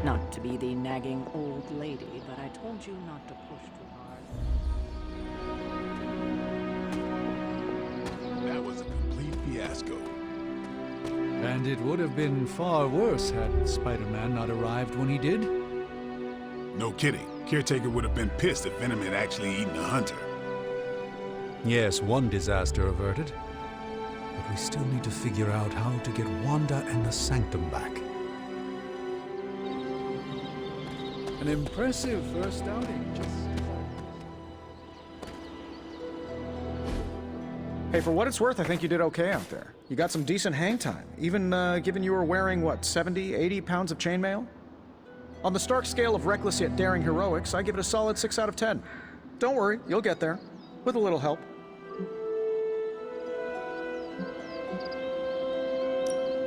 Not to be the nagging old lady, but I told you not to push too hard. That was a complete fiasco. And it would have been far worse had Spider-Man not arrived when he did. No kidding. Caretaker would have been pissed if Venom had actually eaten a hunter. Yes, one disaster averted. But we still need to figure out how to get Wanda and the Sanctum back. An impressive first outing, Hey, for what it's worth, I think you did okay out there. You got some decent hang time, even given you were wearing, what, 70, 80 pounds of chainmail? On the Stark scale of reckless yet daring heroics, I give it a solid 6 out of 10. Don't worry, you'll get there. With a little help.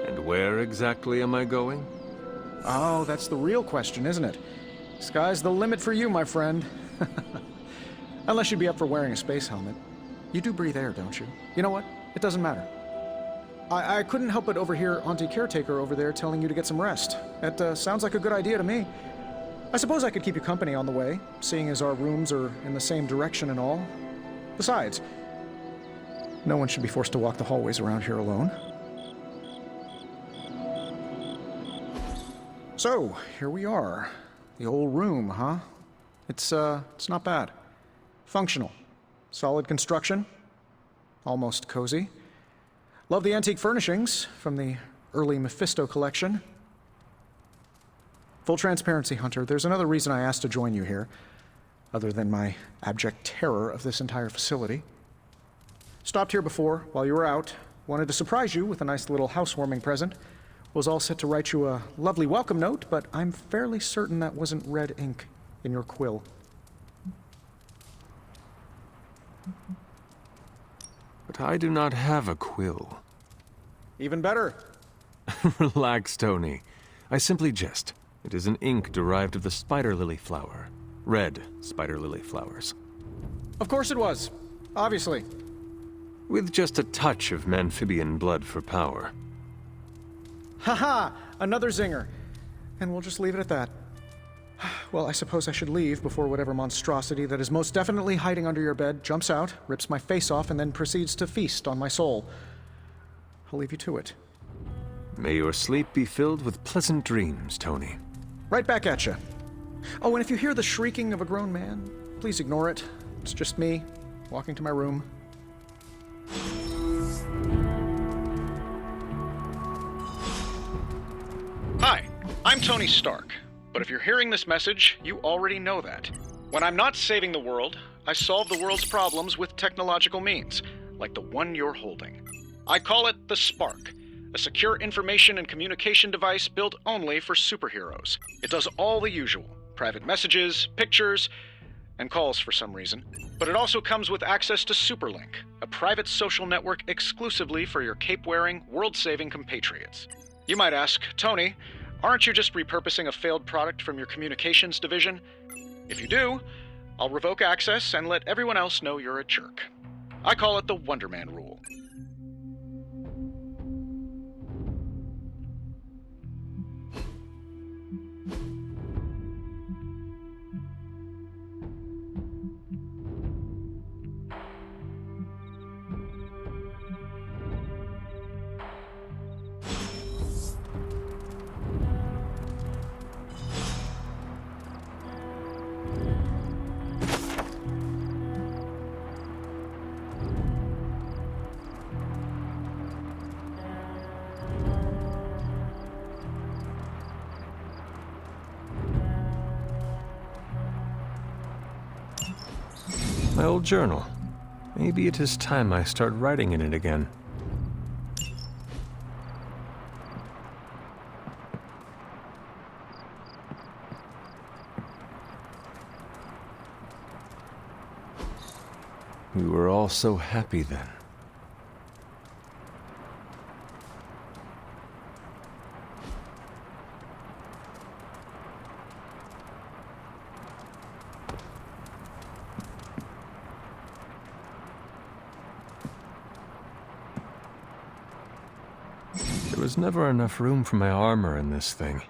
And where exactly am I going? Oh, that's the real question, isn't it? Sky's the limit for you, my friend. Unless you'd be up for wearing a space helmet. You do breathe air, don't you? You know what? It doesn't matter. I couldn't help but overhear Auntie Caretaker over there telling you to get some rest. It sounds like a good idea to me. I suppose I could keep you company on the way, seeing as our rooms are in the same direction and all. Besides, no one should be forced to walk the hallways around here alone. So, here we are. The old room, huh? It's not bad. Functional. Solid construction. Almost cozy. Love the antique furnishings from the early Mephisto collection. Full transparency, Hunter, there's another reason I asked to join you here, other than my abject terror of this entire facility. Stopped here before, while you were out. Wanted to surprise you with a nice little housewarming present. Was all set to write you a lovely welcome note, but I'm fairly certain that wasn't red ink in your quill. But I do not have a quill. Even better. Relax, Tony. I simply jest. It is an ink derived of the spider lily flower. Red spider lily flowers. Of course it was. Obviously. With just a touch of amphibian blood for power. Haha! Another zinger. And we'll just leave it at that. Well, I suppose I should leave before whatever monstrosity that is most definitely hiding under your bed jumps out, rips my face off, and then proceeds to feast on my soul. I'll leave you to it. May your sleep be filled with pleasant dreams, Tony. Right back at you. Oh, and if you hear the shrieking of a grown man, please ignore it. It's just me, walking to my room. Hi, I'm Tony Stark. But if you're hearing this message, you already know that. When I'm not saving the world, I solve the world's problems with technological means, like the one you're holding. I call it the Spark, a secure information and communication device built only for superheroes. It does all the usual, private messages, pictures, and calls for some reason. But it also comes with access to Superlink, a private social network exclusively for your cape-wearing, world-saving compatriots. You might ask, Tony, aren't you just repurposing a failed product from your communications division? If you do, I'll revoke access and let everyone else know you're a jerk. I call it the Wonder Man rule. My old journal. Maybe it is time I start writing in it again. We were all so happy then. There was never enough room for my armor in this thing.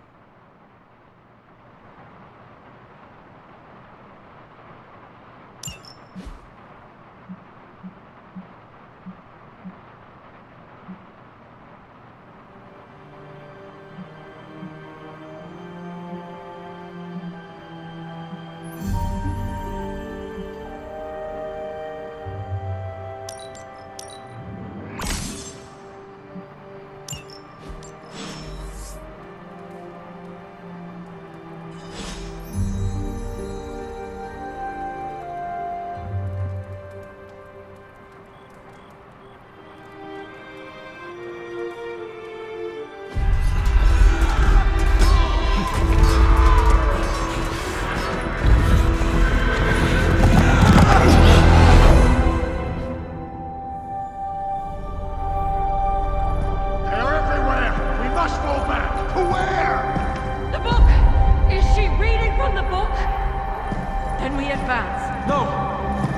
advance. No!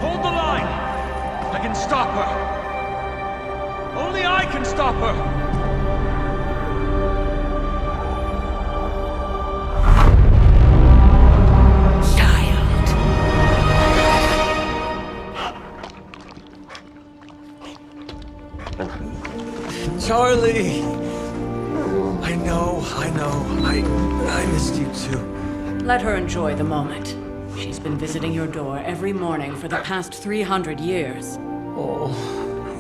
Hold the line! I can stop her! Only I can stop her! Charlie! I know. I missed you too. Let her enjoy the moment. She's been visiting your door every morning for the past 300 years. Oh,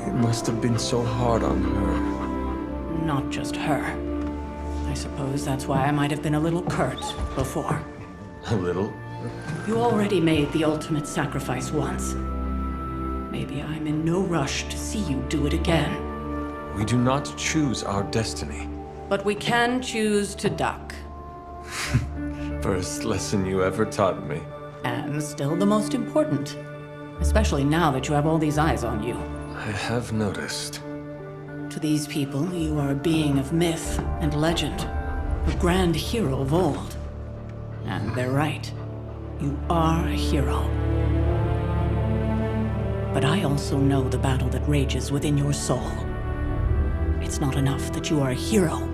it must have been so hard on her. Not just her. I suppose that's why I might have been a little curt before. A little? You already made the ultimate sacrifice once. Maybe I'm in no rush to see you do it again. We do not choose our destiny. But we can choose to duck. First lesson you ever taught me. And still the most important. Especially now that you have all these eyes on you. I have noticed. To these people, you are a being of myth and legend. A grand hero of old. And they're right. You are a hero. But I also know the battle that rages within your soul. It's not enough that you are a hero.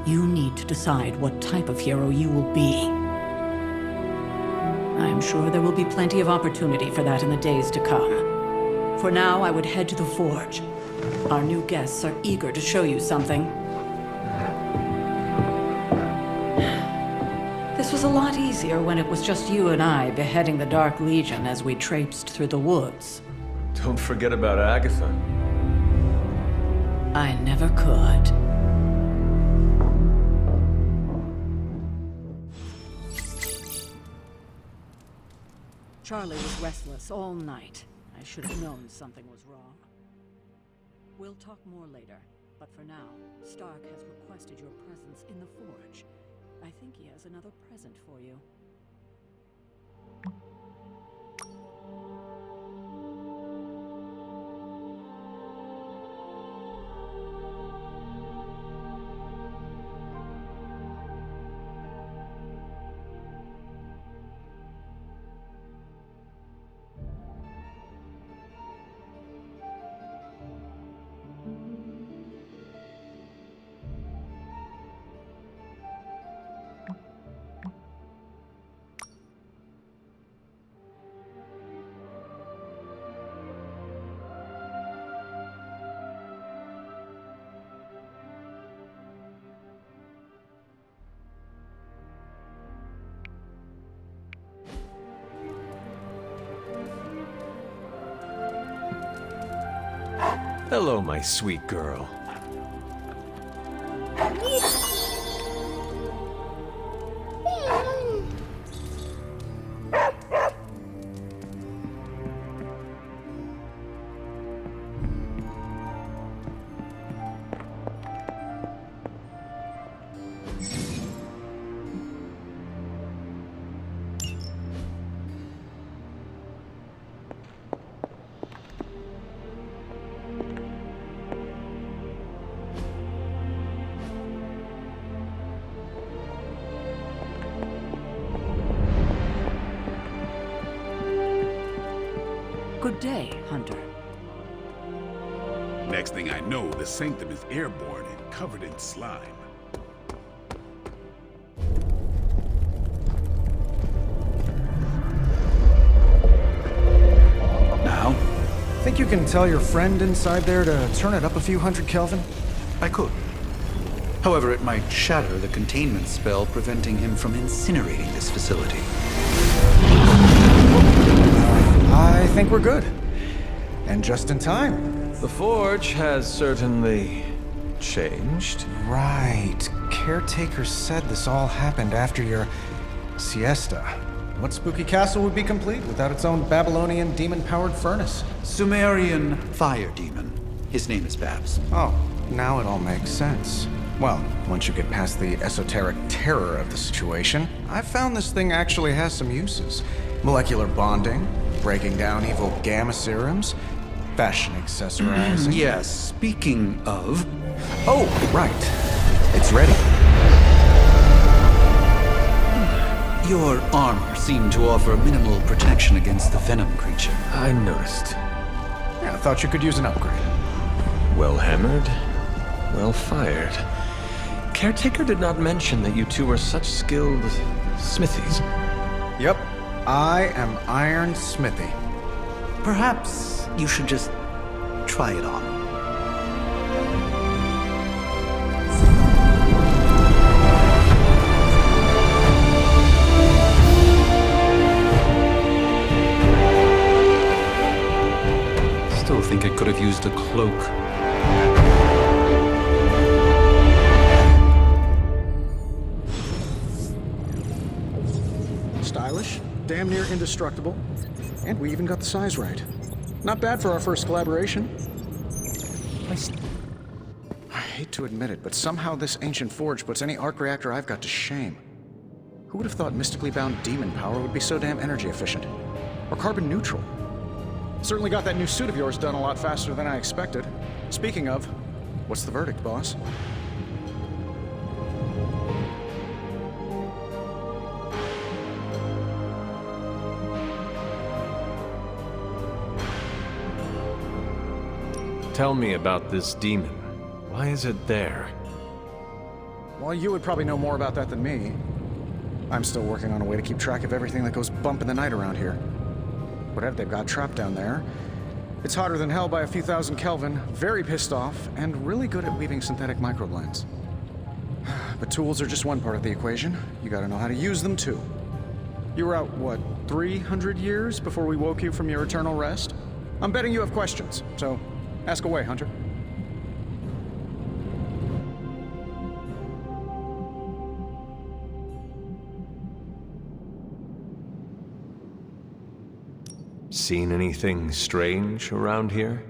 You need to decide what type of hero you will be. I'm sure there will be plenty of opportunity for that in the days to come. For now, I would head to the Forge. Our new guests are eager to show you something. This was a lot easier when it was just you and I beheading the Dark Legion as we traipsed through the woods. Don't forget about Agatha. I never could. Charlie was restless all night. I should have known something was wrong. We'll talk more later, but for now, Stark has requested your presence in the Forge. I think he has another present for you. Hello, my sweet girl. Good day, Hunter. Next thing I know, the Sanctum is airborne and covered in slime. Now? Think you can tell your friend inside there to turn it up a few hundred Kelvin? I could. However, it might shatter the containment spell preventing him from incinerating this facility. I think we're good. And just in time. The Forge has certainly changed. Right. Caretaker said this all happened after your siesta. What spooky castle would be complete without its own Babylonian demon-powered furnace? Sumerian fire demon. His name is Babs. Oh, now it all makes sense. Well, once you get past the esoteric terror of the situation, I've found this thing actually has some uses. Molecular bonding, breaking down evil gamma serums, fashion accessorizing. Yes, speaking of... Oh, right. It's ready. Your armor seemed to offer minimal protection against the venom creature. I noticed. Yeah, I thought you could use an upgrade. Well hammered, well fired. Caretaker did not mention that you two were such skilled smithies. Yep, I am Iron Smithy. Perhaps you should just try it on. Still think it could have used a cloak. Stylish, damn near indestructible, and we even got the size right. Not bad for our first collaboration. I hate to admit it, but somehow this ancient forge puts any arc reactor I've got to shame. Who would have thought mystically bound demon power would be so damn energy efficient? Or carbon neutral? Certainly got that new suit of yours done a lot faster than I expected. Speaking of, what's the verdict, boss? Tell me about this demon. Why is it there? Well, you would probably know more about that than me. I'm still working on a way to keep track of everything that goes bump in the night around here. Whatever they've got trapped down there, it's hotter than hell by a few thousand Kelvin, very pissed off, and really good at weaving synthetic microblends. But tools are just one part of the equation. You gotta know how to use them too. You were out, what, 300 years before we woke you from your eternal rest? I'm betting you have questions, so ask away, Hunter. Seen anything strange around here?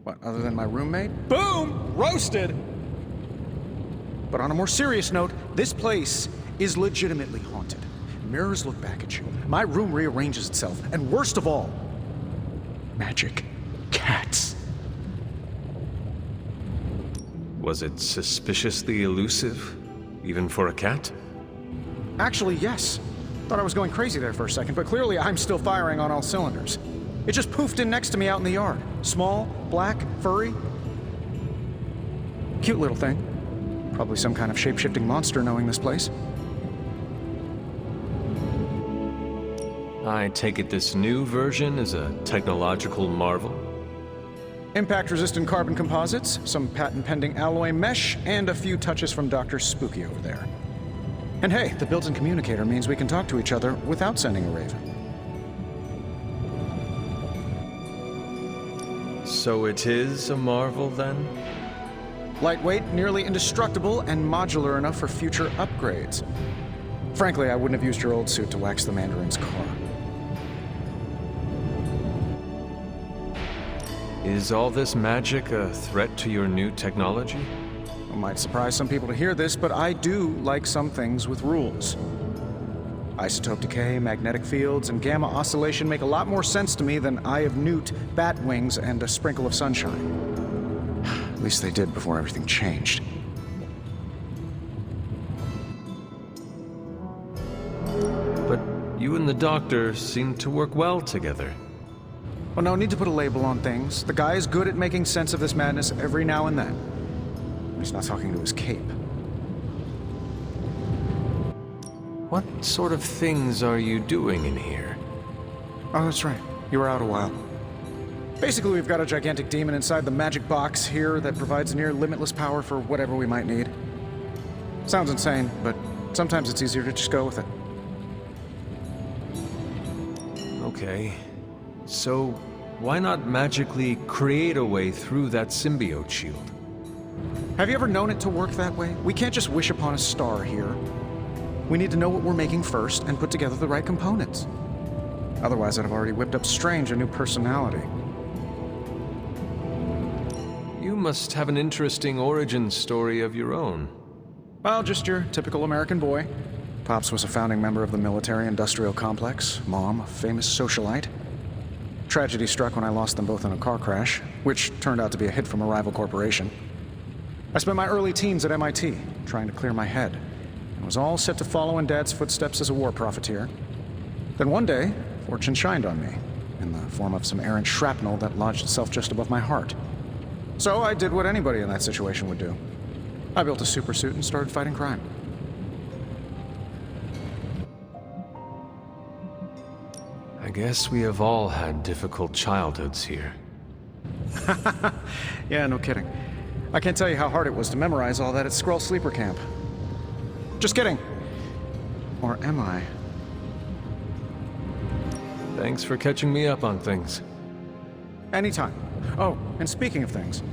What, other than my roommate? Boom! Roasted! But on a more serious note, this place is legitimately haunted. Mirrors look back at you. My room rearranges itself. And worst of all, magic cats. Was it suspiciously elusive, even for a cat? Actually, yes. Thought I was going crazy there for a second, but clearly I'm still firing on all cylinders. It just poofed in next to me out in the yard. Small, black, furry. Cute little thing. Probably some kind of shape-shifting monster knowing this place. I take it this new version is a technological marvel? Impact-resistant carbon composites, some patent-pending alloy mesh, and a few touches from Dr. Spooky over there. And hey, the built-in communicator means we can talk to each other without sending a raven. So it is a marvel, then? Lightweight, nearly indestructible, and modular enough for future upgrades. Frankly, I wouldn't have used your old suit to wax the Mandarin's car. Is all this magic a threat to your new technology? It might surprise some people to hear this, but I do like some things with rules. Isotope decay, magnetic fields, and gamma oscillation make a lot more sense to me than Eye of Newt, bat wings, and a sprinkle of sunshine. At least they did before everything changed. But you and the doctor seem to work well together. Well, no need to put a label on things. The guy is good at making sense of this madness every now and then. He's not talking to his cape. What sort of things are you doing in here? Oh, that's right. You were out a while. Basically, we've got a gigantic demon inside the magic box here that provides near limitless power for whatever we might need. Sounds insane, but sometimes it's easier to just go with it. Okay. So, why not magically create a way through that symbiote shield? Have you ever known it to work that way? We can't just wish upon a star here. We need to know what we're making first and put together the right components. Otherwise, I'd have already whipped up Strange a new personality. You must have an interesting origin story of your own. Well, just your typical American boy. Pops was a founding member of the military-industrial complex. Mom, a famous socialite. Tragedy struck when I lost them both in a car crash, which turned out to be a hit from a rival corporation. I spent my early teens at MIT, trying to clear my head. and was all set to follow in Dad's footsteps as a war profiteer. Then one day, fortune shined on me, in the form of some errant shrapnel that lodged itself just above my heart. So I did what anybody in that situation would do. I built a supersuit and started fighting crime. I guess we have all had difficult childhoods here. Yeah, no kidding. I can't tell you how hard it was to memorize all that at Skrull Sleeper Camp. Just kidding. Or am I? Thanks for catching me up on things. Anytime. Oh, and speaking of things,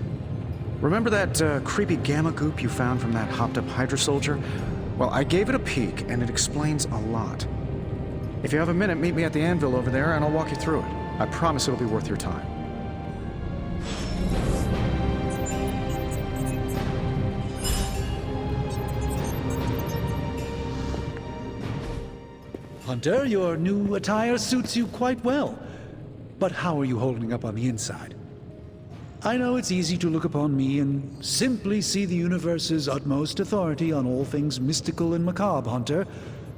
remember that creepy gamma goop you found from that hopped-up Hydra soldier? Well, I gave it a peek, and it explains a lot. If you have a minute, meet me at the anvil over there, and I'll walk you through it. I promise it'll be worth your time. Hunter, your new attire suits you quite well. But how are you holding up on the inside? I know it's easy to look upon me and simply see the universe's utmost authority on all things mystical and macabre, Hunter.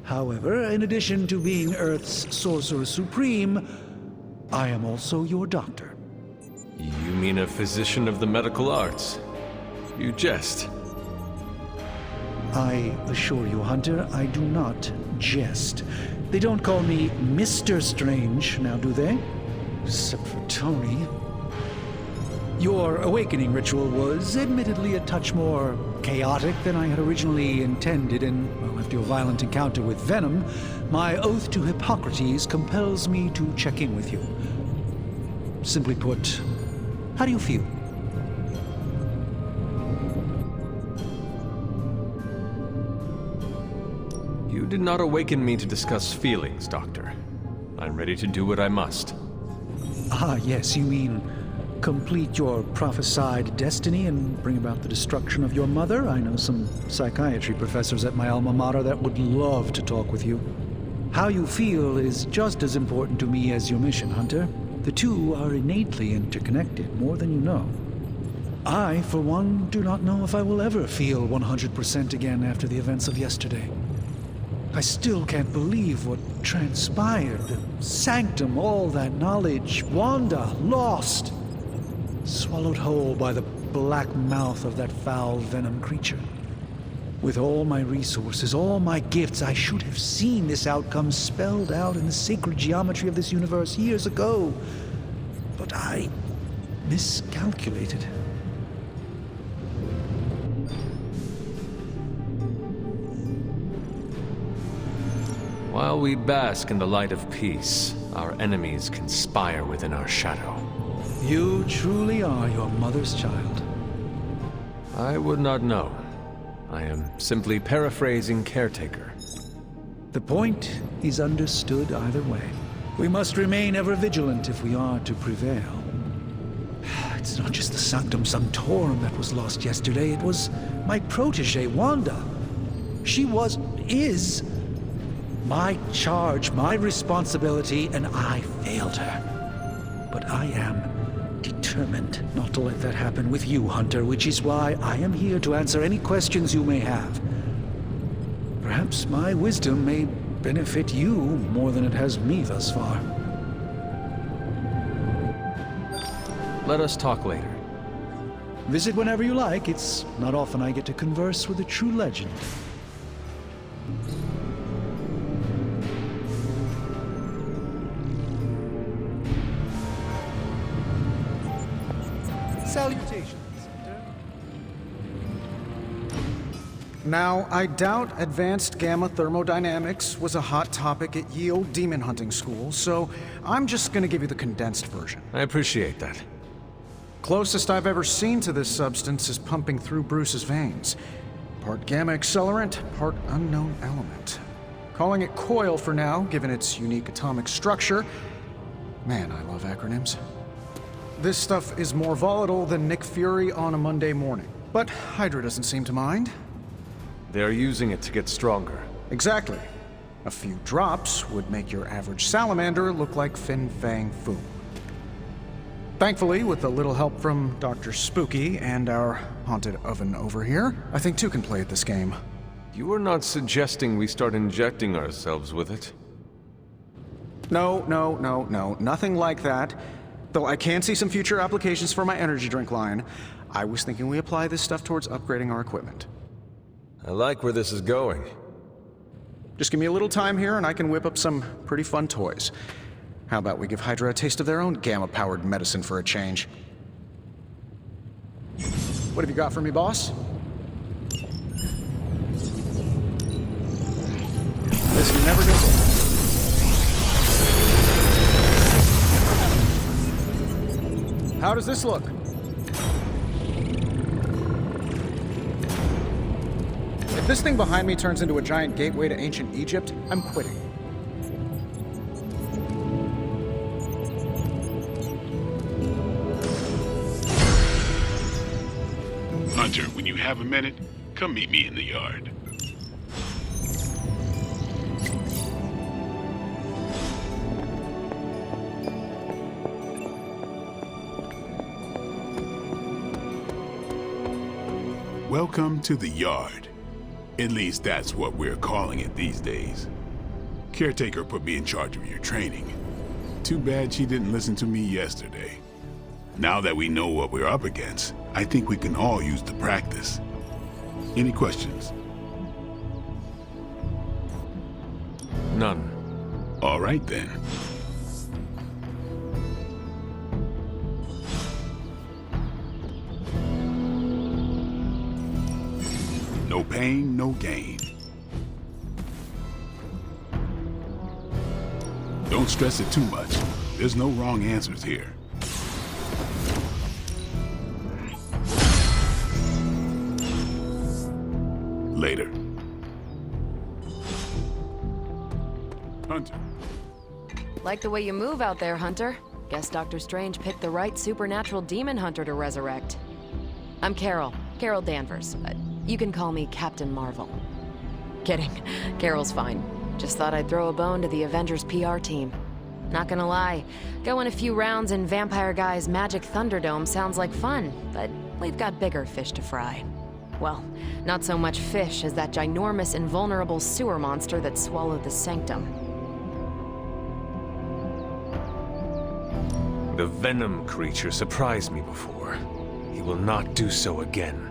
However, in addition to being Earth's Sorcerer Supreme, I am also your doctor. You mean a physician of the medical arts? You jest. I assure you, Hunter, I do not jest. They don't call me Mr. Strange, now do they? Except for Tony. Your awakening ritual was admittedly a touch more chaotic than I had originally intended, and, well, after your violent encounter with Venom, my oath to Hippocrates compels me to check in with you. Simply put, how do you feel? You did not awaken me to discuss feelings, Doctor. I'm ready to do what I must. Ah, yes, you mean complete your prophesied destiny and bring about the destruction of your mother? I know some psychiatry professors at my alma mater that would love to talk with you. How you feel is just as important to me as your mission, Hunter. The two are innately interconnected, more than you know. I, for one, do not know if I will ever feel 100% again after the events of yesterday. I still can't believe what transpired. The sanctum, all that knowledge. Wanda, lost. Swallowed whole by the black mouth of that foul venom creature. With all my resources, all my gifts, I should have seen this outcome spelled out in the sacred geometry of this universe years ago. But I miscalculated. While we bask in the light of peace, our enemies conspire within our shadow. You truly are your mother's child. I would not know. I am simply paraphrasing Caretaker. The point is understood either way. We must remain ever vigilant if we are to prevail. It's not just the Sanctum Sanctorum that was lost yesterday. It was my protege, Wanda. She is my charge, my responsibility, and I failed her. But I am determined not to let that happen with you, Hunter, which is why I am here to answer any questions you may have. Perhaps my wisdom may benefit you more than it has me thus far. Let us talk later. Visit whenever you like. It's not often I get to converse with a true legend. Salutations. Now, I doubt advanced gamma thermodynamics was a hot topic at Ye Olde Demon Hunting School, so I'm just gonna give you the condensed version. I appreciate that. Closest I've ever seen to this substance is pumping through Bruce's veins. Part gamma accelerant, part unknown element. Calling it Coil for now, given its unique atomic structure. Man, I love acronyms. This stuff is more volatile than Nick Fury on a Monday morning. But Hydra doesn't seem to mind. They're using it to get stronger. Exactly. A few drops would make your average salamander look like Fin Fang Foom. Thankfully, with a little help from Dr. Spooky and our haunted oven over here, I think two can play at this game. You are not suggesting we start injecting ourselves with it? No, nothing like that. Though I can see some future applications for my energy drink line. I was thinking we apply this stuff towards upgrading our equipment. I like where this is going. Just give me a little time here and I can whip up some pretty fun toys. How about we give Hydra a taste of their own gamma-powered medicine for a change? What have you got for me, boss? This never goes old. How does this look? If this thing behind me turns into a giant gateway to ancient Egypt, I'm quitting. Hunter, when you have a minute, come meet me in the yard. Welcome to the yard. At least that's what we're calling it these days. Caretaker put me in charge of your training. Too bad she didn't listen to me yesterday. Now that we know what we're up against, I think we can all use the practice. Any questions? None. All right then. No pain, no gain. Don't stress it too much. There's no wrong answers here. Later. Hunter. Like the way you move out there, Hunter. Guess Dr. Strange picked the right supernatural demon hunter to resurrect. I'm Carol Danvers. You can call me Captain Marvel. Kidding. Carol's fine. Just thought I'd throw a bone to the Avengers PR team. Not gonna lie, going a few rounds in Vampire Guy's Magic Thunderdome sounds like fun, but we've got bigger fish to fry. Well, not so much fish as that ginormous invulnerable sewer monster that swallowed the Sanctum. The Venom creature surprised me before. He will not do so again.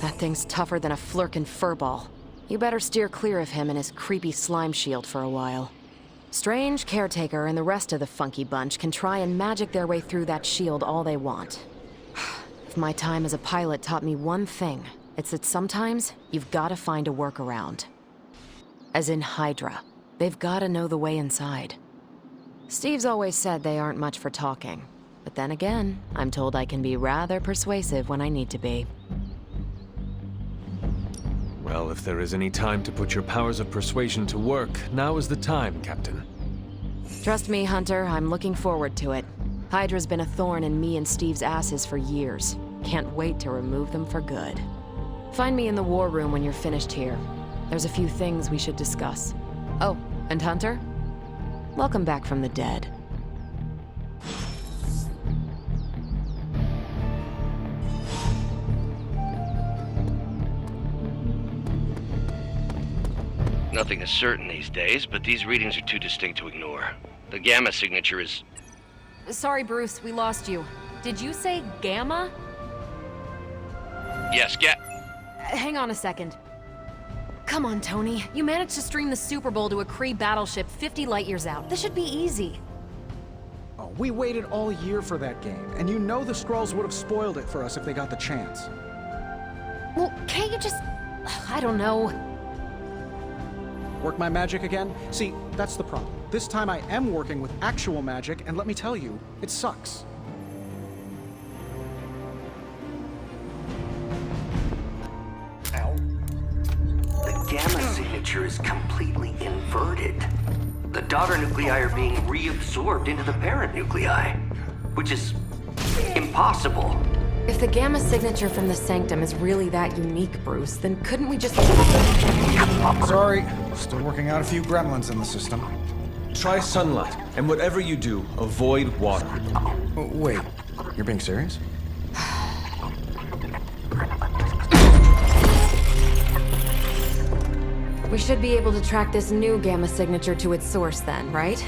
That thing's tougher than a Flurkin furball. You better steer clear of him and his creepy slime shield for a while. Strange, Caretaker, and the rest of the funky bunch can try and magic their way through that shield all they want. If my time as a pilot taught me one thing, it's that sometimes you've gotta find a workaround. As in Hydra. They've gotta know the way inside. Steve's always said they aren't much for talking. But then again, I'm told I can be rather persuasive when I need to be. Well, if there is any time to put your powers of persuasion to work, now is the time, Captain. Trust me, Hunter, I'm looking forward to it. Hydra's been a thorn in me and Steve's asses for years. Can't wait to remove them for good. Find me in the war room when you're finished here. There's a few things we should discuss. Oh, and Hunter? Welcome back from the dead. Nothing is certain these days, but these readings are too distinct to ignore. The gamma signature is... Sorry, Bruce, we lost you. Did you say Gamma? Yes, Hang on a second. Come on, Tony. You managed to stream the Super Bowl to a Kree battleship 50 light-years out. This should be easy. Oh, we waited all year for that game, and you know the Skrulls would have spoiled it for us if they got the chance. Well, can't you just... I don't know. Work my magic again? See, that's the problem. This time I am working with actual magic, and let me tell you, it sucks. The gamma signature is completely inverted. The daughter nuclei are being reabsorbed into the parent nuclei, which is impossible. If the gamma signature from the Sanctum is really that unique, Bruce, then couldn't we just... Sorry, still working out a few gremlins in the system. Try sunlight, and whatever you do, avoid water. Oh, wait, you're being serious? We should be able to track this new gamma signature to its source then, right?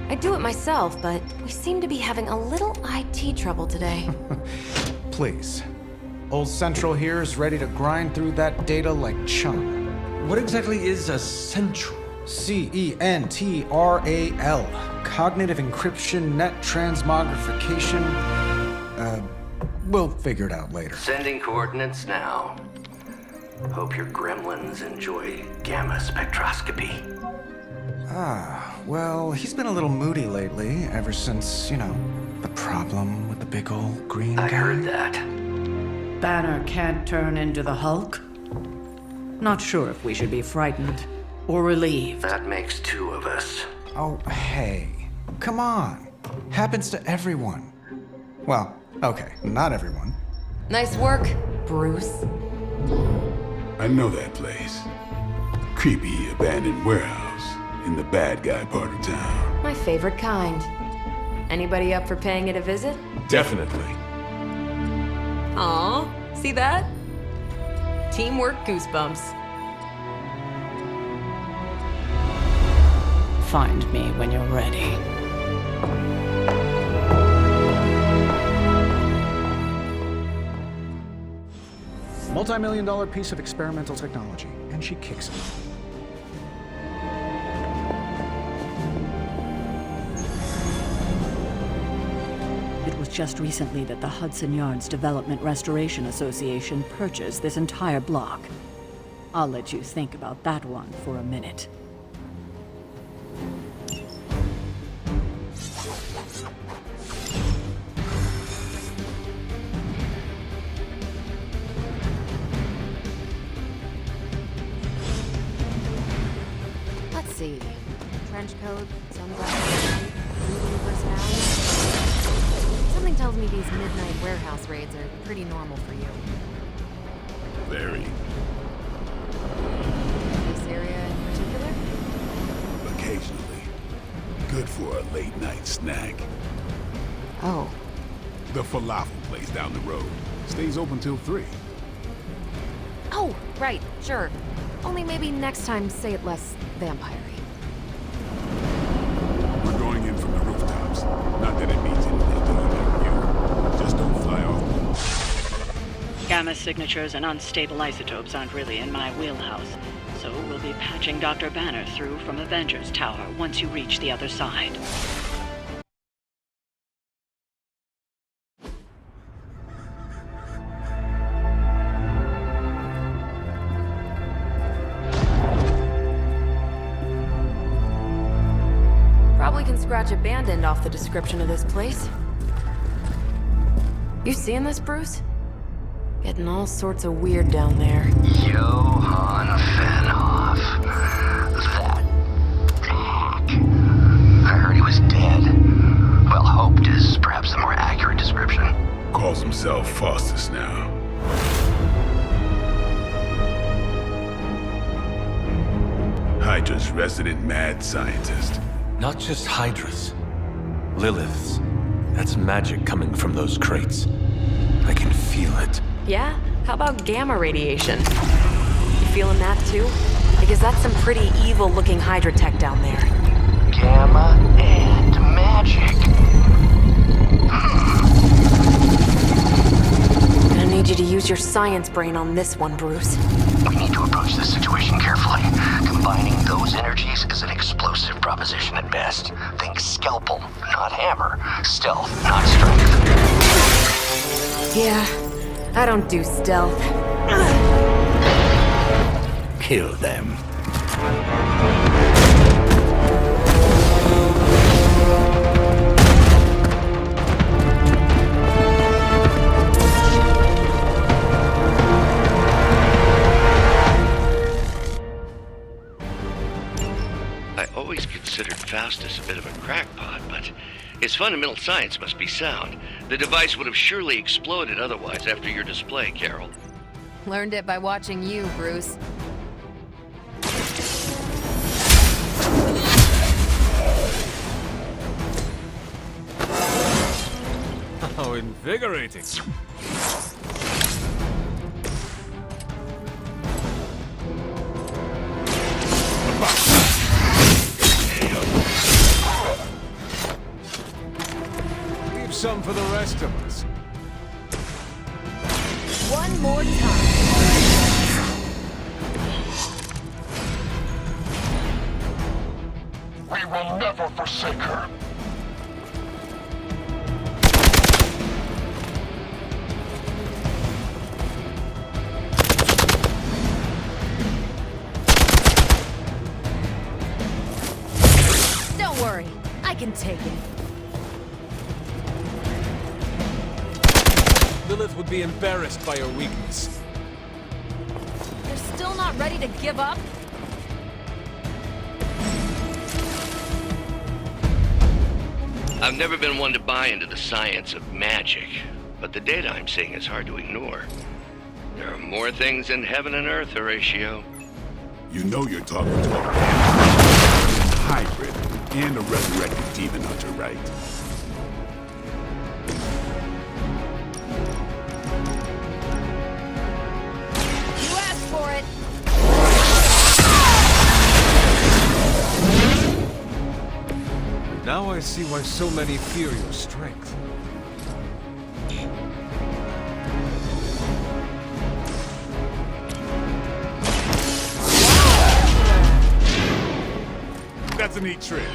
I'd do it myself, but we seem to be having a little IT trouble today. Please. Old Central here is ready to grind through that data like chum. What exactly is a central? CENTRAL. Cognitive Encryption Net Transmogrification. We'll figure it out later. Sending coordinates now. Hope your gremlins enjoy gamma spectroscopy. Well, he's been a little moody lately, ever since, the problem with the big old green guy. I heard that. Banner can't turn into the Hulk? Not sure if we should be frightened or relieved. That makes two of us. Oh, hey. Come on. Happens to everyone. Well, okay, not everyone. Nice work, Bruce. I know that place. Creepy abandoned warehouse in the bad guy part of town. My favorite kind. Anybody up for paying it a visit? Definitely. Aw, see that? Teamwork goosebumps. Find me when you're ready. Multi-million-dollar piece of experimental technology, and she kicks it. It was just recently that the Hudson Yards Development Restoration Association purchased this entire block. I'll let you think about that one for a minute. Let's see. Trench coat, sunglasses, brooding personality. Something tells me these midnight warehouse raids are pretty normal for you. Very. This area in particular? Occasionally. Good for a late night snack. Oh. The falafel place down the road. Stays open till 3. Oh, right, sure. Only maybe next time say it less vampire-y. We're going in from the rooftops. Not that it means anything to either of you. Just don't fly off. Gamma signatures and unstable isotopes aren't really in my wheelhouse, so we'll be patching Dr. Banner through from Avengers Tower once you reach the other side. Probably can scratch abandoned off the description of this place. You seeing this, Bruce? Getting all sorts of weird down there. Johann Fenhoff. That hack. I heard he was dead. Well, hoped is perhaps the more accurate description. Calls himself Faustus now. Hydra's resident mad scientist. Not just Hydras. Liliths. That's magic coming from those crates. I can feel it. Yeah? How about gamma radiation? You feeling that too? Because that's some pretty evil-looking Hydra tech down there. Gamma and magic. I need you to use your science brain on this one, Bruce. We need to approach this situation carefully. Combining those energies is an explosive proposition at best. Think scalpel, not hammer. Stealth, not strength. Yeah, I don't do stealth. Kill them. I always considered Faustus a bit of a crackpot, but his fundamental science must be sound. The device would have surely exploded otherwise after your display, Carol. Learned it by watching you, Bruce. How invigorating. for the rest of us. One more time. We will never forsake her. Don't worry, I can take it. Lilith would be embarrassed by your weakness. You're still not ready to give up? I've never been one to buy into the science of magic, but the data I'm seeing is hard to ignore. There are more things in heaven and earth, Horatio. You know you're talking to a hybrid and a resurrected demon hunter, right? You asked for it. Now I see why so many fear your strength. That's a neat trick.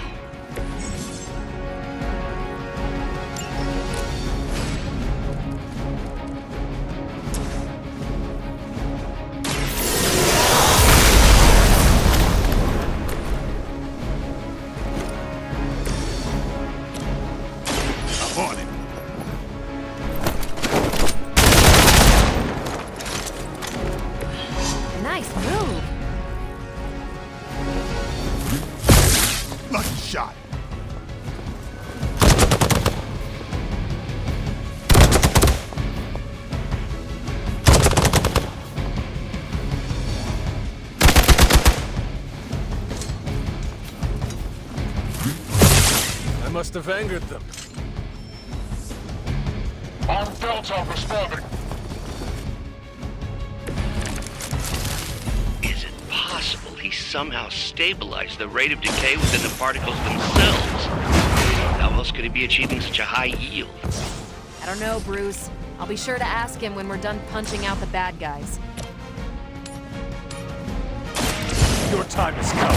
On it. Nice move. Lucky shot. I must have angered them. Armed Delta responding. Is it possible he somehow stabilized the rate of decay within the particles themselves? How else could he be achieving such a high yield? I don't know, Bruce. I'll be sure to ask him when we're done punching out the bad guys. Your time has come.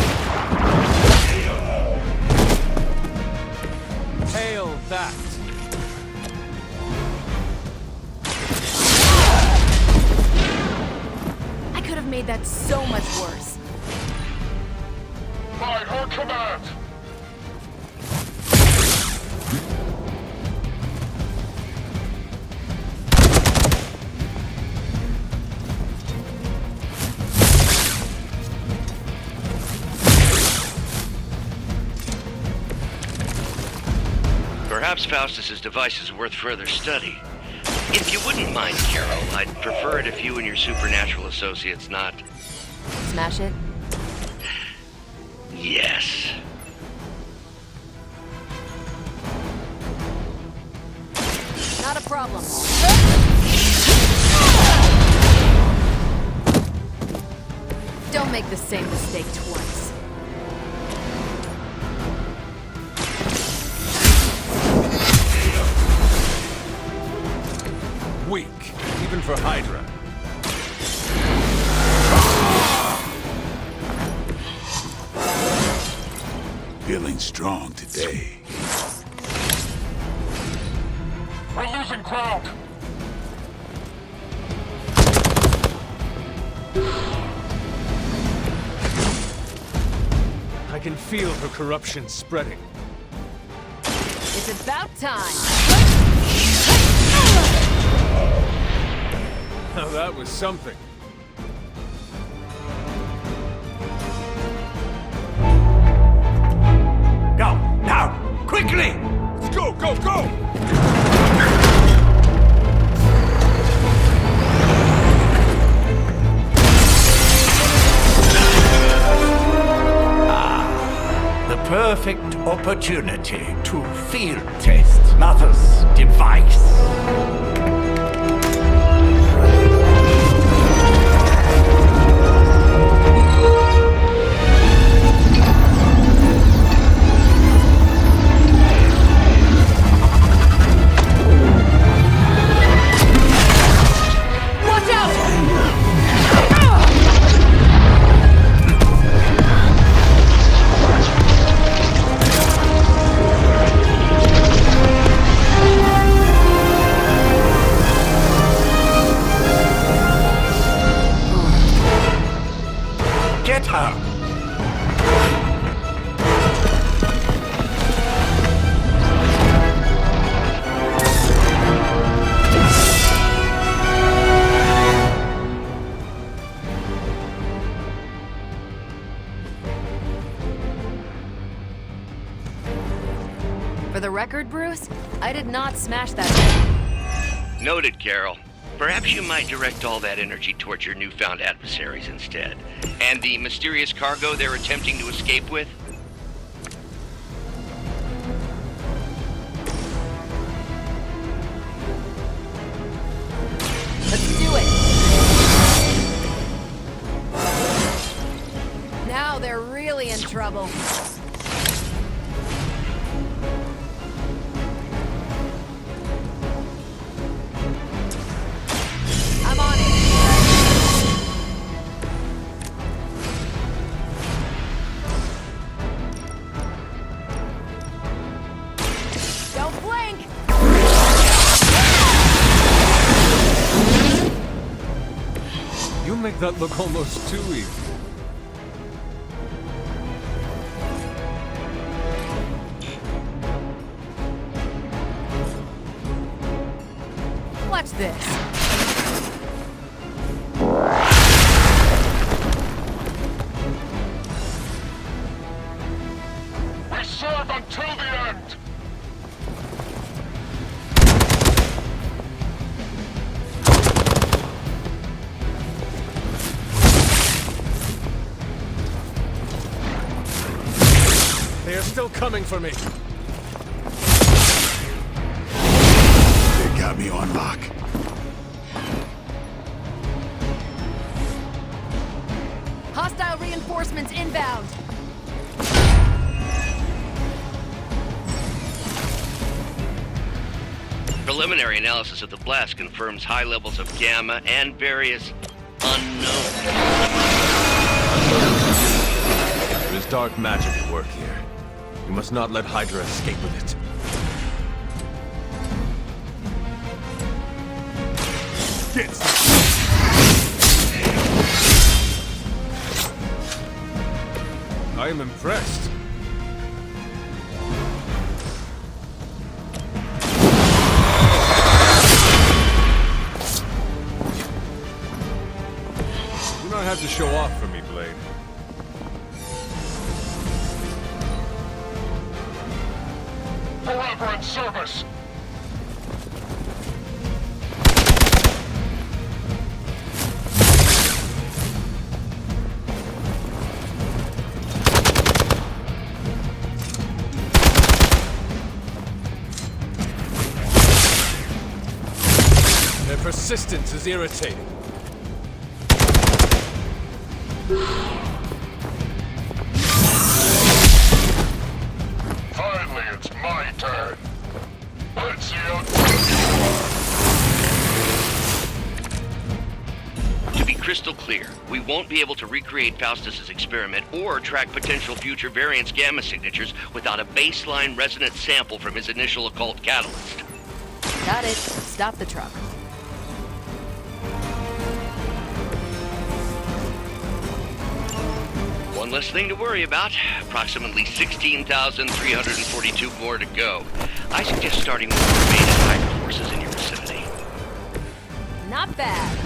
Hail that! I could have made that so much worse. By her command. Perhaps Faustus's device is worth further study. If you wouldn't mind, Carol, I'd prefer it if you and your supernatural associates not... Smash it? Yes. Not a problem. Don't make the same mistake twice. Weak, even for Hydra. Feeling strong today. We're losing ground. I can feel her corruption spreading. It's about time. Now that was something. Go, now, quickly! Let's go, go, go! The perfect opportunity to field test Mother's device. Get her! For the record, Bruce, I did not smash that. Noted, Carol. Perhaps you might direct all that energy towards your newfound adversaries instead. And the mysterious cargo they're attempting to escape with? Let's do it! Now they're really in trouble. I'm on it. Don't blink! You make that look almost too easy. Watch this. We serve until the end! They are still coming for me. They got me on lock. Hostile reinforcements inbound. Preliminary analysis of the blast confirms high levels of gamma and various unknowns. There is dark magic at work here. You must not let Hydra escape with it. Get I am impressed. You don't have to show off for me, Blade. Forever in service! Their persistence is irritating. Finally, it's my turn. Let's see how tough you are. To be crystal clear, we won't be able to recreate Faustus's experiment or track potential future variants' gamma signatures without a baseline resonant sample from his initial occult catalyst. Got it. Stop the truck. One less thing to worry about. Approximately 16,342 more to go. I suggest starting with the remaining Hydra forces in your vicinity. Not bad.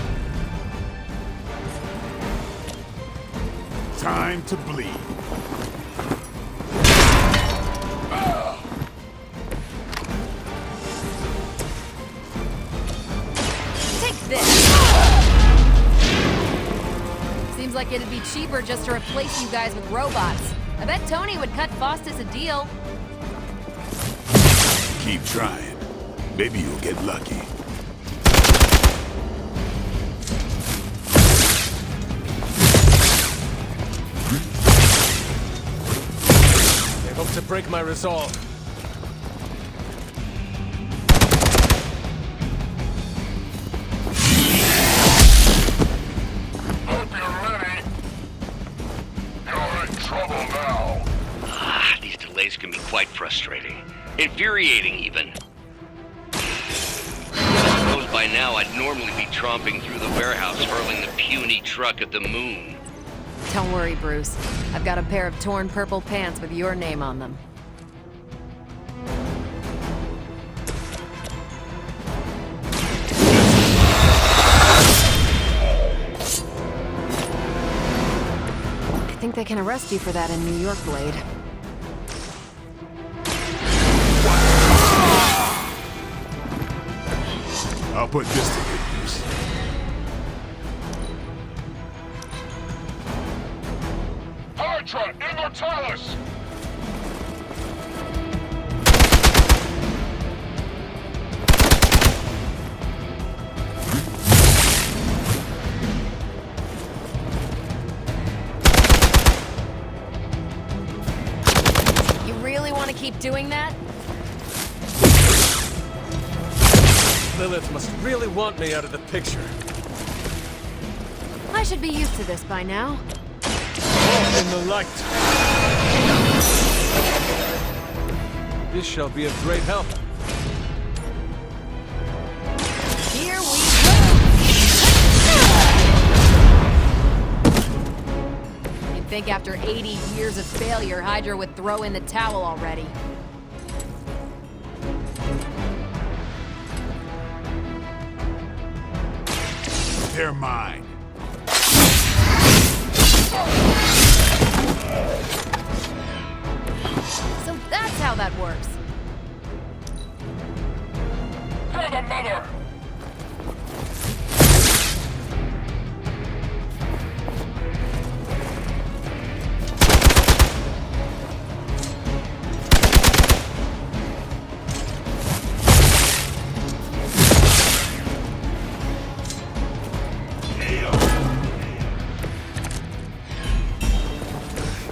time to bleed. Take this! Seems like it'd be cheaper just to replace you guys with robots. I bet Tony would cut Faustus a deal. Keep trying. Maybe you'll get lucky. They hope to break my resolve. Hope you're ready. You're in trouble now. These delays can be quite frustrating. Infuriating, even. I suppose by now I'd normally be tromping through the warehouse hurling the puny truck at the moon. Don't worry, Bruce. I've got a pair of torn purple pants with your name on them. I think they can arrest you for that in New York, Blade. I'll put this to good use. Hydra Immortalis! You really want to keep doing that? Lilith must really want me out of the picture. I should be used to this by now. In the light. This shall be of great help. Here we go! You'd think after 80 years of failure, Hydra would throw in the towel already. They're mine. So that's how that works. For the mother!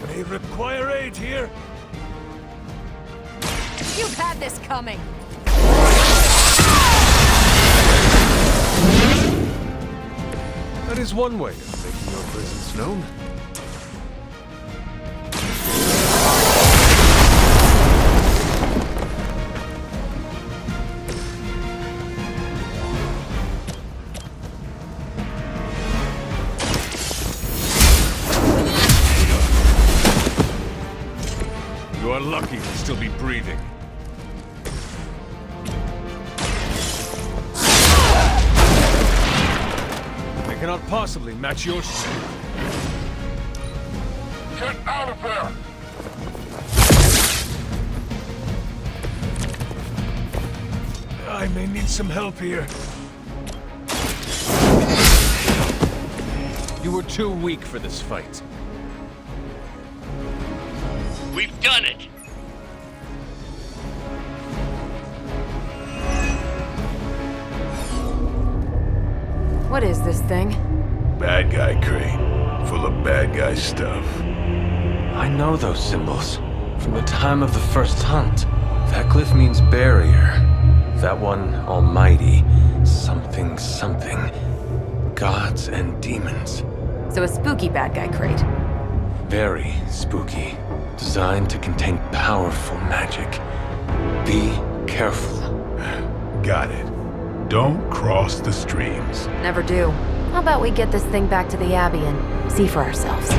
May require aid here. You've had this coming. That is one way of making your presence known. You are lucky to still be breathing. I cannot possibly match your strength. Get out of there! I may need some help here. You were too weak for this fight. We've done it! What is this thing? Bad guy crate. Full of bad guy stuff. I know those symbols from the time of the first hunt. That glyph means barrier. That one, almighty. Something, something. Gods and demons. So a spooky bad guy crate. Very spooky. Designed to contain powerful magic. Be careful. Got it. Don't cross the streams. Never do. How about we get this thing back to the Abbey and see for ourselves?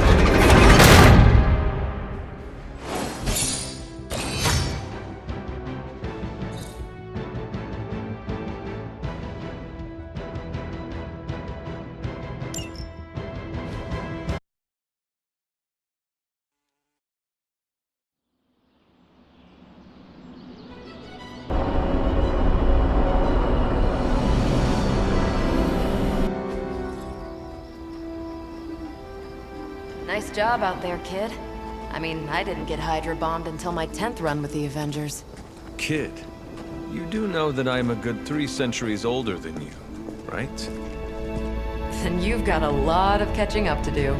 Nice job out there, kid. I mean, I didn't get Hydra bombed until my 10th run with the Avengers. Kid, you do know that I'm a good 3 centuries older than you, right? Then you've got a lot of catching up to do.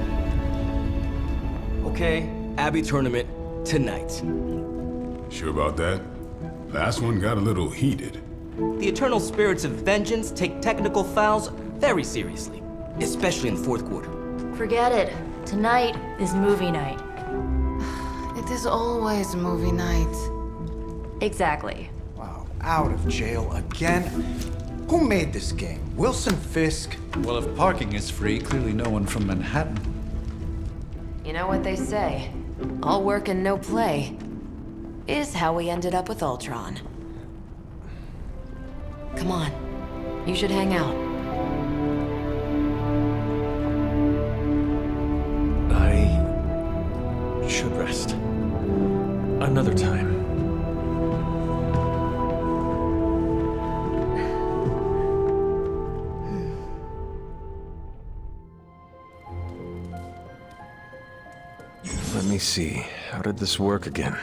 Okay, Abbey tournament tonight. Sure about that? Last one got a little heated. The Eternal Spirits of Vengeance take technical fouls very seriously, especially in the fourth quarter. Forget it. Tonight is movie night. It is always movie night. Exactly. Wow, out of jail again? Who made this game? Wilson Fisk? Well, if parking is free, clearly no one from Manhattan. know what they say. All work and no play is how we ended up with Ultron. Come on. You should hang out. I should rest. Another time. Let me see. How did this work again?